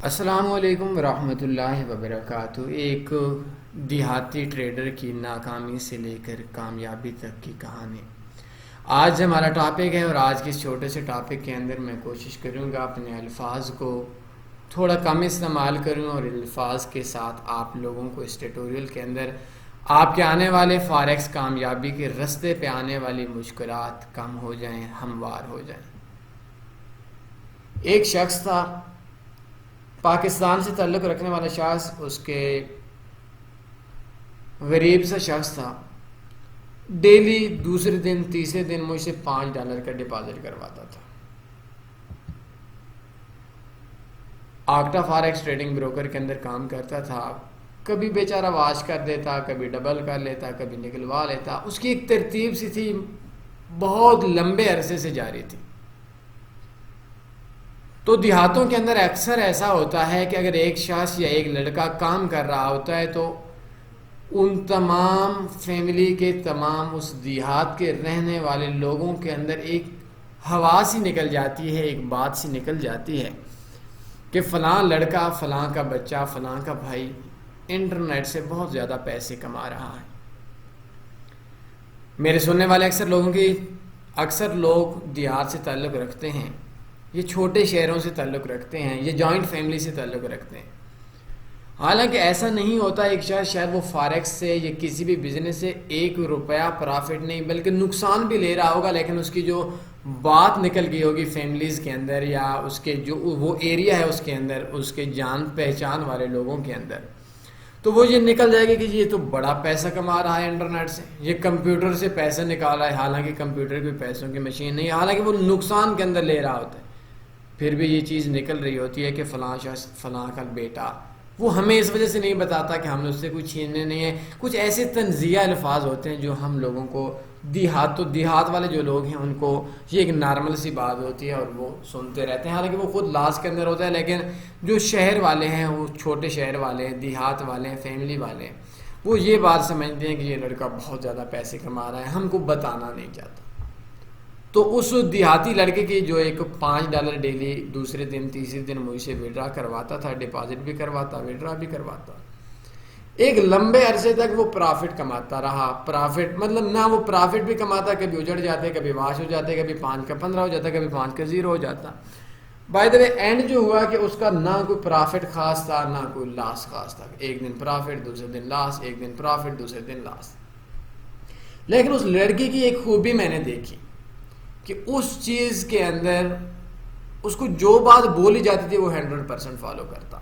السلام علیکم ورحمۃ اللہ وبرکاتہ۔ ایک دیہاتی ٹریڈر کی ناکامی سے لے کر کامیابی تک کی کہانی آج ہمارا ٹاپک ہے، اور آج کے اس چھوٹے سے ٹاپک کے اندر میں کوشش کروں گا اپنے الفاظ کو تھوڑا کم استعمال کروں، اور الفاظ کے ساتھ آپ لوگوں کو اس ٹیٹوریل کے اندر آپ کے آنے والے فاریکس کامیابی کے رستے پہ آنے والی مشکلات کم ہو جائیں، ہموار ہو جائیں۔ ایک شخص تھا، پاکستان سے تعلق رکھنے والا شخص، اس کے غریب سا شخص تھا، ڈیلی دوسرے دن تیسرے دن مجھ سے $5 کا ڈپازٹ کرواتا تھا۔ آکٹا فاریکس ٹریڈنگ بروکر کے اندر کام کرتا تھا، کبھی بیچارہ واش کر دیتا، کبھی ڈبل کر لیتا، کبھی نکلوا لیتا۔ اس کی ایک ترتیب سی تھی، بہت لمبے عرصے سے جاری تھی۔ تو دیہاتوں کے اندر اکثر ایسا ہوتا ہے کہ اگر ایک شخص یا ایک لڑکا کام کر رہا ہوتا ہے تو ان تمام فیملی کے تمام اس دیہات کے رہنے والے لوگوں کے اندر ایک ہوا سی نکل جاتی ہے، ایک بات سی نکل جاتی ہے کہ فلاں لڑکا، فلاں کا بچہ، فلاں کا بھائی انٹرنیٹ سے بہت زیادہ پیسے کما رہا ہے۔ میرے سننے والے اکثر لوگ دیہات سے تعلق رکھتے ہیں، یہ چھوٹے شہروں سے تعلق رکھتے ہیں، یہ جوائنٹ فیملی سے تعلق رکھتے ہیں۔ حالانکہ ایسا نہیں ہوتا۔ ایک شخص شاید وہ فاریکس سے یا کسی بھی بزنس سے $1 پرافٹ نہیں بلکہ نقصان بھی لے رہا ہوگا، لیکن اس کی جو بات نکل گئی ہوگی فیملیز کے اندر، یا اس کے جو وہ ایریا ہے اس کے اندر، اس کے جان پہچان والے لوگوں کے اندر، تو وہ یہ نکل جائے گی کہ یہ تو بڑا پیسہ کما رہا ہے انٹرنیٹ سے، یہ کمپیوٹر سے پیسہ نکال رہا ہے، حالانکہ کمپیوٹر کوئی پیسوں کی مشین نہیں ہے، حالانکہ وہ نقصان کے اندر لے رہا ہوتا ہے۔ پھر بھی یہ چیز نکل رہی ہوتی ہے کہ فلاں شخص، فلاں کا بیٹا، وہ ہمیں اس وجہ سے نہیں بتاتا کہ ہم نے اس سے کچھ چھیننے نہیں ہے۔ کچھ ایسے تنزیہ الفاظ ہوتے ہیں جو ہم لوگوں کو دیہات والے جو لوگ ہیں ان کو یہ ایک نارمل سی بات ہوتی ہے اور وہ سنتے رہتے ہیں، حالانکہ وہ خود لاس کے اندر ہوتا ہے۔ لیکن جو شہر والے ہیں، وہ چھوٹے شہر والے ہیں، دیہات والے ہیں، فیملی والے ہیں، وہ یہ بات سمجھتے ہیں کہ یہ لڑکا بہت زیادہ پیسے کما رہا ہے، ہم کو بتانا نہیں چاہتا۔ تو اس دیہاتی لڑکے کی جو ایک $5 ڈیلی دوسرے دن تیسرے دن مجھ سے وڈرا کرواتا تھا، ڈپازٹ بھی کرواتا، وڈرا بھی کرواتا، ایک لمبے عرصے تک وہ پرافٹ کماتا رہا۔ پرافٹ مطلب نہ وہ پرافٹ بھی کماتا، کبھی اجڑ جاتے، کبھی واش ہو جاتے، کبھی 5 کا 15 ہو جاتا، کبھی 5 کا 0 ہو جاتا۔ بائی دا وے اینڈ جو ہوا کہ اس کا نہ کوئی پرافٹ خاص تھا، نہ کوئی لاس خاص تھا۔ ایک دن پرافٹ، دوسرے دن لاس، ایک دن پرافٹ، دوسرے دن لاس۔ لیکن اس لڑکی کی ایک خوبی میں نے دیکھی کہ اس چیز کے اندر اس کو جو بات بولی جاتی تھی وہ 100% فالو کرتا۔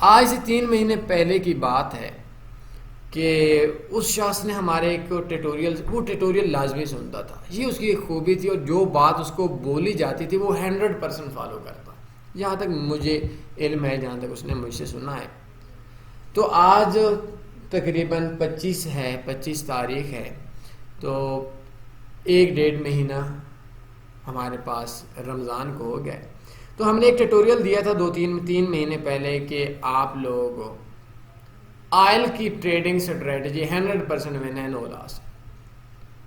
آج سے 3 مہینے پہلے کی بات ہے کہ اس شخص نے ہمارے ایک ٹیٹوریل لازمی سنتا تھا۔ یہ اس کی ایک خوبی تھی، اور جو بات اس کو بولی جاتی تھی وہ 100% فالو کرتا، جہاں تک مجھے علم ہے، جہاں تک اس نے مجھ سے سنا ہے۔ تو آج تقریباً 25 تاریخ ہے، تو 1-1.5 مہینہ ہمارے پاس رمضان کو ہو گیا۔ تو ہم نے ایک ٹیٹوریل دیا تھا 2-3 مہینے پہلے کہ آپ لوگ آئل کی ٹریڈنگ سٹریٹجی 100% ون ہے، نو لاس۔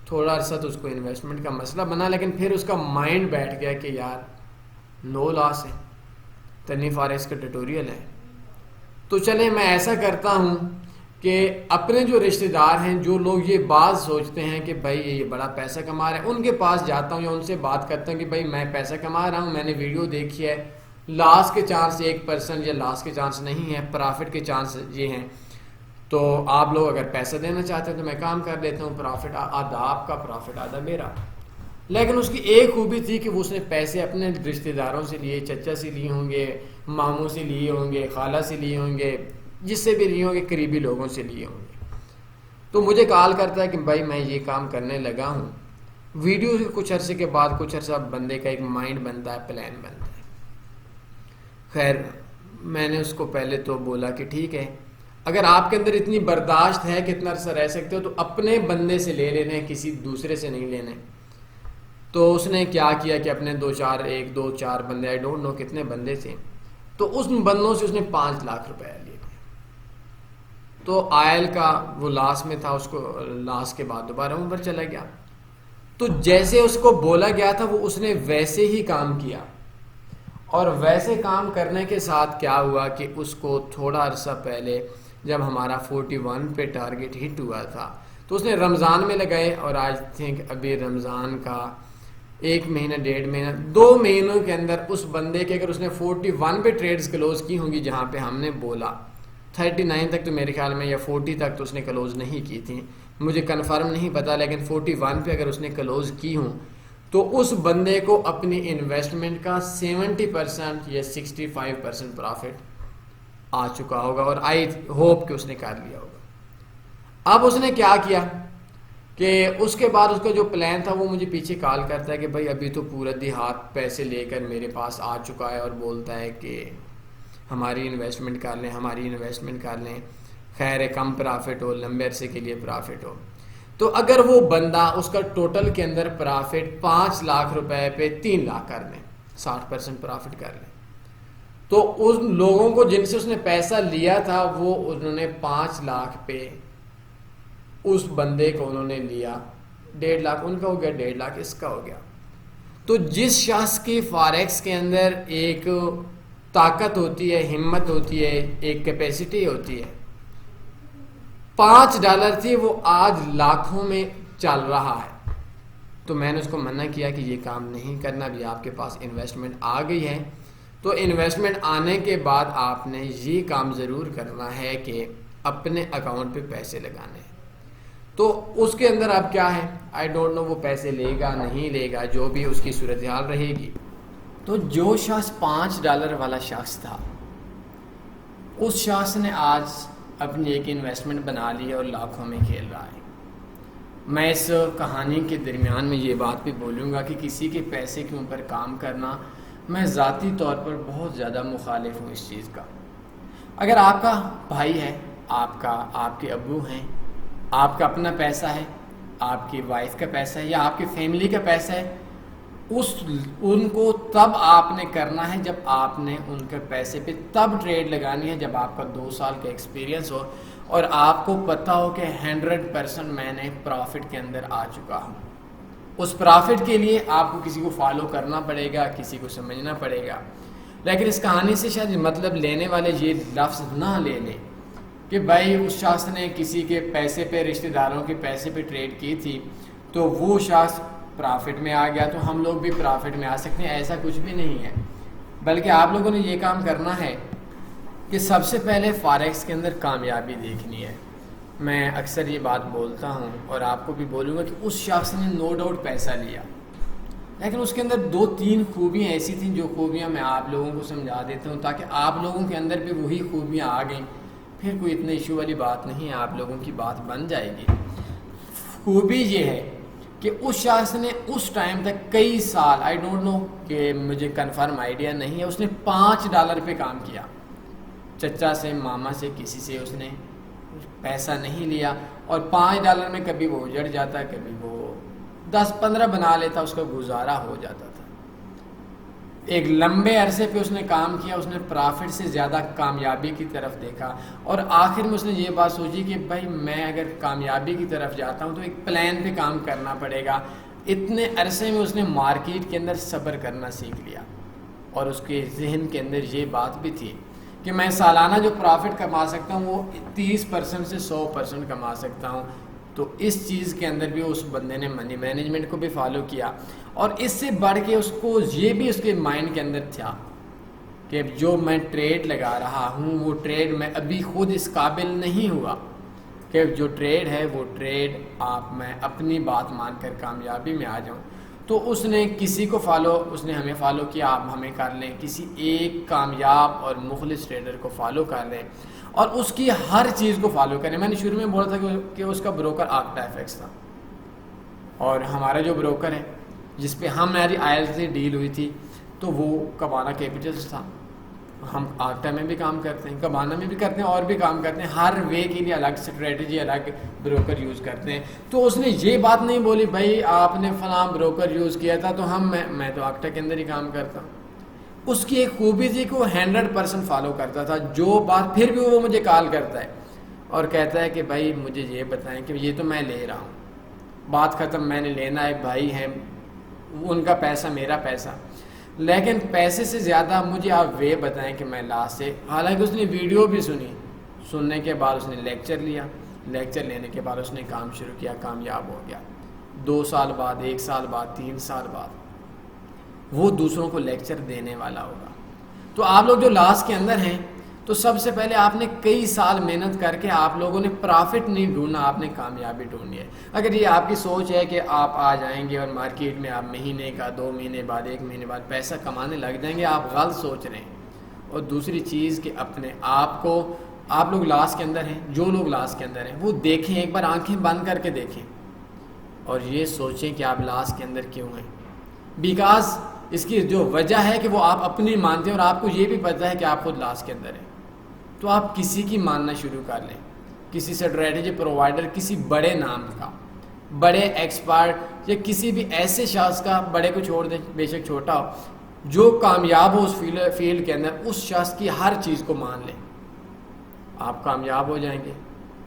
تھوڑا عرصہ تو اس کو انویسٹمنٹ کا مسئلہ بنا، لیکن پھر اس کا مائنڈ بیٹھ گیا کہ یار نو لاس ہے، تنی فاریکس کا ٹیٹوریل ہے، تو چلیں میں ایسا کرتا ہوں کہ اپنے جو رشتہ دار ہیں، جو لوگ یہ بات سوچتے ہیں کہ بھائی یہ بڑا پیسہ کما رہے ہیں، ان کے پاس جاتا ہوں یا ان سے بات کرتا ہوں کہ بھائی میں پیسہ کما رہا ہوں، میں نے ویڈیو دیکھی ہے، لاس کے چانس 1% یا لاس کے چانس نہیں ہے، پرافٹ کے چانس یہ ہیں، تو آپ لوگ اگر پیسہ دینا چاہتے ہیں تو میں کام کر لیتا ہوں، پرافٹ آدھا آپ کا، پرافٹ آدھا میرا۔ لیکن اس کی ایک خوبی تھی کہ اس نے پیسے اپنے رشتہ داروں سے لیے، چچا سے لیے ہوں گے، ماموں سے لیے ہوں گے، خالہ سے لیے ہوں گے، جس سے بھی لیے ہوں گے، قریبی لوگوں سے لیے ہوں گے۔ تو مجھے کال کرتا ہے کہ بھائی میں یہ کام کرنے لگا ہوں۔ ویڈیو سے کچھ عرصے کے بعد، کچھ عرصہ بندے کا ایک مائنڈ بنتا ہے، پلان بنتا ہے۔ خیر میں نے اس کو پہلے تو بولا کہ ٹھیک ہے، اگر آپ کے اندر اتنی برداشت ہے کہ اتنا عرصہ رہ سکتے ہو تو اپنے بندے سے لے لینے، کسی دوسرے سے نہیں لینے۔ تو اس نے کیا کیا کہ اپنے 1-2-4 بندے، آئی ڈونٹ نو کتنے بندے تھے، تو اس بندوں سے اس نے $5 لاکھ لیے۔ تو آئل کا وہ لاس میں تھا، اس کو لاس کے بعد دوبارہ اوپر چلا گیا۔ تو جیسے اس کو بولا گیا تھا وہ اس نے ویسے ہی کام کیا، اور ویسے کام کرنے کے ساتھ کیا ہوا کہ اس کو تھوڑا عرصہ پہلے جب ہمارا 41 پہ ٹارگٹ ہٹ ہوا تھا تو اس نے رمضان میں لگائے، اور آج تھنک ابھی رمضان کا 1 مہینہ 1.5 مہینہ 2 مہینوں کے اندر اس بندے کے اگر اس نے 41 پہ ٹریڈز کلوز کی ہوں گی جہاں پہ ہم نے بولا 39 تک تو میرے خیال میں یا 40 تک تو اس نے کلوز نہیں کی تھی، مجھے کنفرم نہیں پتا، لیکن 41 پہ اگر اس نے کلوز کی ہوں تو اس بندے کو اپنی انویسٹمنٹ کا 70% یا 65% پرافٹ آ چکا ہوگا، اور آئی ہوپ کہ اس نے کر لیا ہوگا۔ اب اس نے کیا کیا کہ اس کے بعد اس کا جو پلان تھا وہ مجھے پیچھے کال کرتا ہے کہ بھائی ابھی تو پورا دیہات پیسے لے کر میرے پاس آ چکا ہے، اور بولتا ہے کہ ہماری انویسٹمنٹ کر لیں، ہماری انویسٹمنٹ کر لیں، خیر ہے کم پرافٹ ہو، لمبے عرصے کے لیے پرافٹ ہو۔ تو اگر وہ بندہ اس کا ٹوٹل کے اندر پرافٹ 5 لاکھ روپے پہ 3 لاکھ کر لیں، 60% پرافٹ کر لیں، تو ان لوگوں کو جن سے اس نے پیسہ لیا تھا وہ انہوں نے 5 لاکھ پہ اس بندے کو انہوں نے لیا، 1.5 لاکھ ان کا ہو گیا، 1.5 لاکھ اس کا ہو گیا۔ تو جس شخص کی فاریکس کے اندر ایک طاقت ہوتی ہے، ہمت ہوتی ہے، ایک کیپیسٹی ہوتی ہے، $5 تھی وہ آج لاکھوں میں چل رہا ہے، تو میں نے اس کو منع کیا کہ یہ کام نہیں کرنا، بھی آپ کے پاس انویسٹمنٹ آ گئی ہے تو انویسٹمنٹ آنے کے بعد آپ نے یہ کام ضرور کرنا ہے کہ اپنے اکاؤنٹ پہ پیسے لگانے ہیں۔ تو اس کے اندر اب کیا ہے، آئی ڈونٹ نو وہ پیسے لے گا نہیں لے گا، جو بھی اس کی صورتحال رہے گی۔ تو جو شخص $5 والا شخص تھا اس شخص نے آج اپنی ایک انویسٹمنٹ بنا لی اور لاکھوں میں کھیل رہا ہے۔ میں اس کہانی کے درمیان میں یہ بات بھی بولوں گا کہ کسی کے پیسے کے اوپر کام کرنا میں ذاتی طور پر بہت زیادہ مخالف ہوں اس چیز کا۔ اگر آپ کا بھائی ہے، آپ کے ابو ہیں، آپ کا اپنا پیسہ ہے، آپ کی وائف کا پیسہ ہے یا آپ کی فیملی کا پیسہ ہے، ان کو تب آپ نے کرنا ہے جب آپ نے ان کے پیسے پہ تب ٹریڈ لگانی ہے جب آپ کا 2 سال کا ایکسپیرینس ہو اور آپ کو پتہ ہو کہ 100% میں نے پرافٹ کے اندر آ چکا ہوں۔ اس پرافٹ کے لیے آپ کو کسی کو فالو کرنا پڑے گا، کسی کو سمجھنا پڑے گا۔ لیکن اس کہانی سے شاید مطلب لینے والے یہ لفظ نہ لے لیں کہ بھائی اس شخص نے کسی کے پیسے پہ، رشتہ داروں کے پیسے پہ ٹریڈ کی تھی تو وہ شخص پرافٹ میں آ گیا تو ہم لوگ بھی پرافٹ میں آ سکتے ہیں، ایسا کچھ بھی نہیں ہے۔ بلکہ آپ لوگوں نے یہ کام کرنا ہے کہ سب سے پہلے فاریکس کے اندر کامیابی دیکھنی ہے۔ میں اکثر یہ بات بولتا ہوں اور آپ کو بھی بولوں گا کہ اس شخص نے نو ڈاؤٹ پیسہ لیا، لیکن اس کے اندر 2-3 خوبیاں ایسی تھیں جو خوبیاں میں آپ لوگوں کو سمجھا دیتا ہوں تاکہ آپ لوگوں کے اندر بھی وہی خوبیاں آ گئیں، پھر کوئی اتنے ایشو والی بات نہیں ہے، آپ لوگوں کی بات بن جائے گی۔ خوبی یہ ہے کہ اس شخص نے اس ٹائم تک کئی سال، آئی ڈونٹ نو کہ مجھے کنفرم آئیڈیا نہیں ہے، اس نے $5 پہ کام کیا، چچا سے، ماما سے، کسی سے اس نے پیسہ نہیں لیا، اور $5 میں کبھی وہ اجڑ جاتا، کبھی وہ 10-15 بنا لیتا، اس کا گزارا ہو جاتا تھا۔ ایک لمبے عرصے پہ اس نے کام کیا، اس نے پرافٹ سے زیادہ کامیابی کی طرف دیکھا، اور آخر میں اس نے یہ بات سوچی کہ بھائی میں اگر کامیابی کی طرف جاتا ہوں تو ایک پلان پہ کام کرنا پڑے گا۔ اتنے عرصے میں اس نے مارکیٹ کے اندر صبر کرنا سیکھ لیا، اور اس کے ذہن کے اندر یہ بات بھی تھی کہ میں سالانہ جو پرافٹ کما سکتا ہوں وہ 30% سے 100% کما سکتا ہوں۔ تو اس چیز کے اندر بھی اس بندے نے منی مینجمنٹ کو بھی فالو کیا، اور اس سے بڑھ کے اس کو یہ بھی اس کے مائنڈ کے اندر تھا کہ جو میں ٹریڈ لگا رہا ہوں وہ ٹریڈ میں ابھی خود اس قابل نہیں ہوا کہ جو ٹریڈ ہے وہ ٹریڈ میں اپنی بات مان کر کامیابی میں آ جاؤں۔ تو اس نے کسی کو اس نے ہمیں فالو کیا، آپ ہمیں کر لیں، کسی ایک کامیاب اور مخلص ٹریڈر کو فالو کر لیں اور اس کی ہر چیز کو فالو کریں۔ میں نے شروع میں بولا تھا کہ اس کا بروکر آکٹا ایف ایکس تھا، اور ہمارا جو بروکر ہے جس پہ ہماری آئل سے ڈیل ہوئی تھی تو وہ کبانا کیپیٹلز تھا۔ ہم آکٹا میں بھی کام کرتے ہیں، کبانا میں بھی کرتے ہیں، اور بھی کام کرتے ہیں، ہر وے کے لیے الگ اسٹریٹجی، الگ بروکر یوز کرتے ہیں۔ تو اس نے یہ بات نہیں بولی بھائی آپ نے فلاں بروکر یوز کیا تھا تو میں تو آکٹا کے اندر ہی کام کرتا ہوں۔ اس کی ایک خوبی تھی کہ وہ 100% فالو کرتا تھا، جو بات پھر بھی وہ مجھے کال کرتا ہے اور کہتا ہے کہ بھائی مجھے یہ بتائیں کہ یہ تو میں لے رہا ہوں، بات ختم، میں نے لینا ہے، بھائی ہیں ان کا پیسہ میرا پیسہ۔ لیکن پیسے سے زیادہ مجھے آپ وے بتائیں کہ میں لاس سے، حالانکہ اس نے ویڈیو بھی سننے کے بعد اس نے لیکچر لیا، لیکچر لینے کے بعد اس نے کام شروع کیا، کامیاب ہو گیا، 2 سال بعد، 1 سال بعد، 3 سال بعد وہ دوسروں کو لیکچر دینے والا ہوگا۔ تو آپ لوگ جو لاس کے اندر ہیں، تو سب سے پہلے آپ نے کئی سال محنت کر کے آپ لوگوں نے پرافٹ نہیں ڈھونڈنا، آپ نے کامیابی ڈھونڈنی ہے۔ اگر یہ آپ کی سوچ ہے کہ آپ آ جائیں گے اور مارکیٹ میں آپ مہینے کا، 2 مہینے بعد، 1 مہینے بعد پیسہ کمانے لگ جائیں گے، آپ غلط سوچ رہے ہیں۔ اور دوسری چیز کہ اپنے آپ کو، آپ لوگ لاس کے اندر ہیں، جو لوگ لاس کے اندر ہیں وہ دیکھیں، ایک بار آنکھیں بند کر کے دیکھیں اور یہ سوچیں کہ آپ لاس کے اندر کیوں ہیں۔ بیکاز اس کی جو وجہ ہے کہ وہ آپ اپنی مانتے ہیں اور آپ کو یہ بھی پتہ ہے کہ آپ خود لاس کے اندر ہیں، تو آپ کسی کی ماننا شروع کر لیں، کسی اسٹریٹجی پرووائڈر، کسی بڑے نام کا، بڑے ایکسپرٹ یا کسی بھی ایسے شخص کا، بڑے کو چھوڑ دیں بے شک چھوٹا ہو، جو کامیاب ہو اس فیلڈ کے اندر، اس شخص کی ہر چیز کو مان لیں، آپ کامیاب ہو جائیں گے۔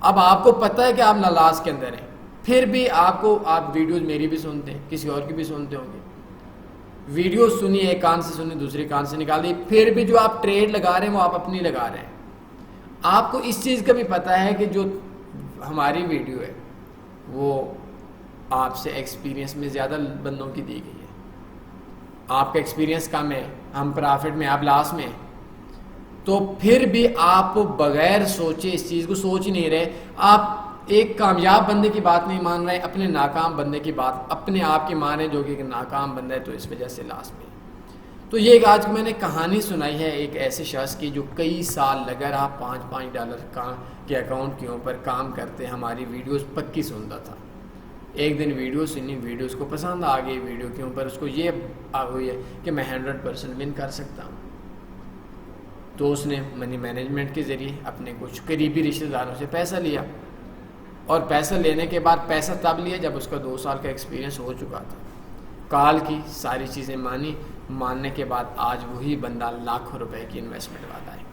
اب آپ کو پتہ ہے کہ آپ لاس کے اندر ہیں، پھر بھی آپ ویڈیوز میری بھی سنتے ہیں، کسی اور کی بھی سنتے ہوں گے، ویڈیو سنی، ایک کان سے سنی، دوسری کان سے نکال دی، پھر بھی جو آپ ٹریڈ لگا رہے ہیں وہ آپ اپنی لگا رہے ہیں۔ آپ کو اس چیز کا بھی پتہ ہے کہ جو ہماری ویڈیو ہے وہ آپ سے ایکسپیرینس میں زیادہ بندوں کی دی گئی ہے، آپ کا ایکسپیرینس کم ہے، ہم پرافٹ میں، آپ لاس میں، تو پھر بھی آپ بغیر سوچے اس چیز کو سوچ ہی نہیں رہے، آپ ایک کامیاب بندے کی بات نہیں مان رہے، اپنے ناکام بندے کی بات اپنے آپ کی مان رہے جو کہ ایک ناکام بندہ ہے، تو اس وجہ سے لاس میں۔ تو یہ ایک آج میں نے کہانی سنائی ہے ایک ایسے شخص کی جو کئی سال لگا رہا $5 کے اکاؤنٹ کے اوپر کام کرتے، ہماری ویڈیوز پکی سنتا تھا۔ ایک دن ویڈیو سنی، ویڈیو اس کو پسند آ گئی، ویڈیو کے اوپر اس کو یہ آ ہوئی ہے کہ میں 100% ون کر سکتا ہوں، تو اس نے منی مینجمنٹ کے ذریعے اپنے کچھ قریبی رشتہ داروں سے پیسہ لیا، اور پیسہ لینے کے بعد پیسہ تب لیا جب اس کا 2 سال کا ایکسپیرینس ہو چکا تھا، کال کی، ساری چیزیں ماننے کے بعد آج وہی بندہ لاکھوں روپے کی انویسٹمنٹ والا ہے۔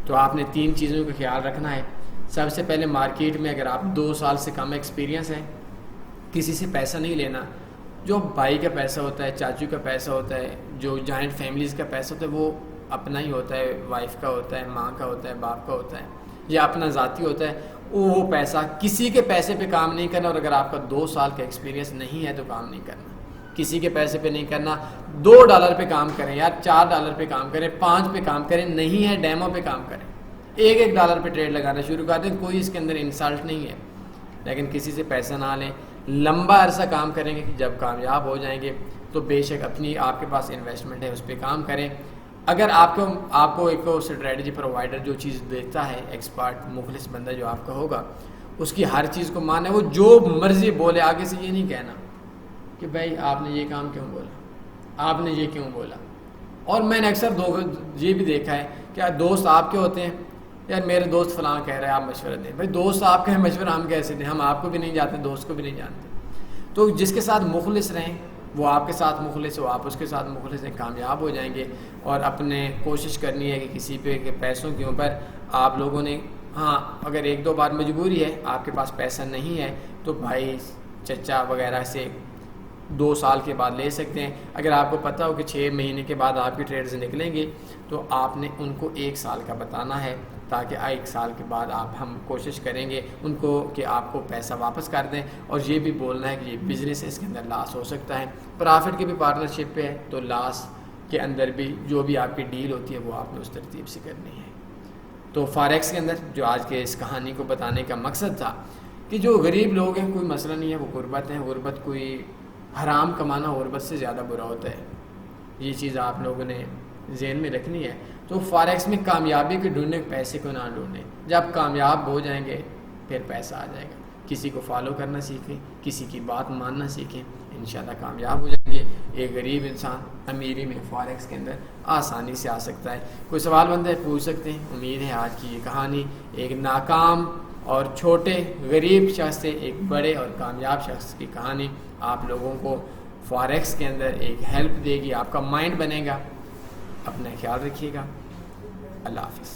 تو آپ نے 3 چیزوں کا خیال رکھنا ہے۔ سب سے پہلے مارکیٹ میں اگر آپ 2 سال سے کم ایکسپیرینس ہے، کسی سے پیسہ نہیں لینا، جو بھائی کا پیسہ ہوتا ہے، چاچو کا پیسہ ہوتا ہے، جو جوائنٹ فیملیز کا پیسہ ہوتا ہے وہ اپنا ہی ہوتا ہے، وائف کا ہوتا ہے، ماں کا ہوتا ہے، باپ کا ہوتا ہے، یا اپنا ذاتی ہوتا ہے، وہ پیسہ کسی کے پیسے پہ کام نہیں کرنا، اور اگر آپ کا 2 سال کا ایکسپیرینس نہیں ہے تو کام نہیں کرنا، کسی کے پیسے پہ نہیں کرنا۔ $2 پہ کام کریں یا $4 پہ کام کریں، 5 پہ کام کریں، نہیں ہے ڈیمو پہ کام کریں، $1 پہ ٹریڈ لگانا شروع کر دیں، کوئی اس کے اندر انسلٹ نہیں ہے، لیکن کسی سے پیسہ نہ لیں، لمبا عرصہ کام کریں گے، جب کامیاب ہو جائیں گے تو بے شک آپ کے پاس انویسٹمنٹ ہے اس پہ کام کریں۔ اگر آپ کو ایک اسٹریٹجی پرووائڈر جو چیز دیتا ہے، ایکسپرٹ مخلص بندہ جو آپ کا ہوگا، اس کی ہر چیز کو ماننا ہے، وہ جو مرضی بولے، آگے سے یہ نہیں کہنا کہ بھائی آپ نے یہ کام کیوں بولا، آپ نے یہ کیوں بولا۔ اور میں نے اکثر یہ بھی دیکھا ہے کہ دوست آپ کے ہوتے ہیں، یار میرے دوست فلاں کہہ رہے ہیں آپ مشورہ دیں، بھائی دوست آپ کا ہے، مشورہ ہم کیسے دیں، ہم آپ کو بھی نہیں جانتے، دوست کو بھی نہیں جانتے۔ تو جس کے ساتھ مخلص رہیں وہ آپ کے ساتھ مخلص ہو، آپ اس کے ساتھ مخلص ہیں، کامیاب ہو جائیں گے۔ اور اپنے کوشش کرنی ہے کہ کسی پہ کے پیسوں کے اوپر آپ لوگوں نے، ہاں اگر 1-2 بار مجبوری ہے، آپ کے پاس پیسہ نہیں ہے تو بھائی چچا وغیرہ سے 2 سال کے بعد لے سکتے ہیں۔ اگر آپ کو پتہ ہو کہ 6 مہینے کے بعد آپ کی ٹریڈز نکلیں گے تو آپ نے ان کو 1 سال کا بتانا ہے، تاکہ 1 سال کے بعد ہم کوشش کریں گے ان کو کہ آپ کو پیسہ واپس کر دیں، اور یہ بھی بولنا ہے کہ یہ بزنس ہے، اس کے اندر لاس ہو سکتا ہے، پرافٹ کی بھی پارٹنرشپ پہ ہے، تو لاس کے اندر بھی جو بھی آپ کی ڈیل ہوتی ہے وہ آپ نے اس ترتیب سے کرنی ہے۔ تو فاریکس کے اندر جو آج کے اس کہانی کو بتانے کا مقصد تھا کہ جو غریب لوگ ہیں کوئی مسئلہ نہیں ہے، وہ غربت ہیں، غربت کوئی حرام کمانا غربت سے زیادہ برا ہوتا ہے، یہ چیز آپ لوگوں نے ذہن میں رکھنی ہے۔ تو فاریکس میں کامیابی کے ڈھونڈنے، پیسے کو نہ ڈھونڈیں، جب کامیاب ہو جائیں گے پھر پیسہ آ جائے گا، کسی کو فالو کرنا سیکھیں، کسی کی بات ماننا سیکھیں، انشاءاللہ کامیاب ہو جائیں گے۔ ایک غریب انسان امیری میں فاریکس کے اندر آسانی سے آ سکتا ہے۔ کوئی سوال بند ہے پوچھ سکتے ہیں۔ امید ہے آج کی یہ کہانی ایک ناکام اور چھوٹے غریب شخص سے ایک بڑے اور کامیاب شخص کی کہانی آپ لوگوں کو فاریکس کے اندر ایک ہیلپ دے گی، آپ کا مائنڈ بنے گا۔ اپنا خیال رکھیے گا، اللہ حافظ۔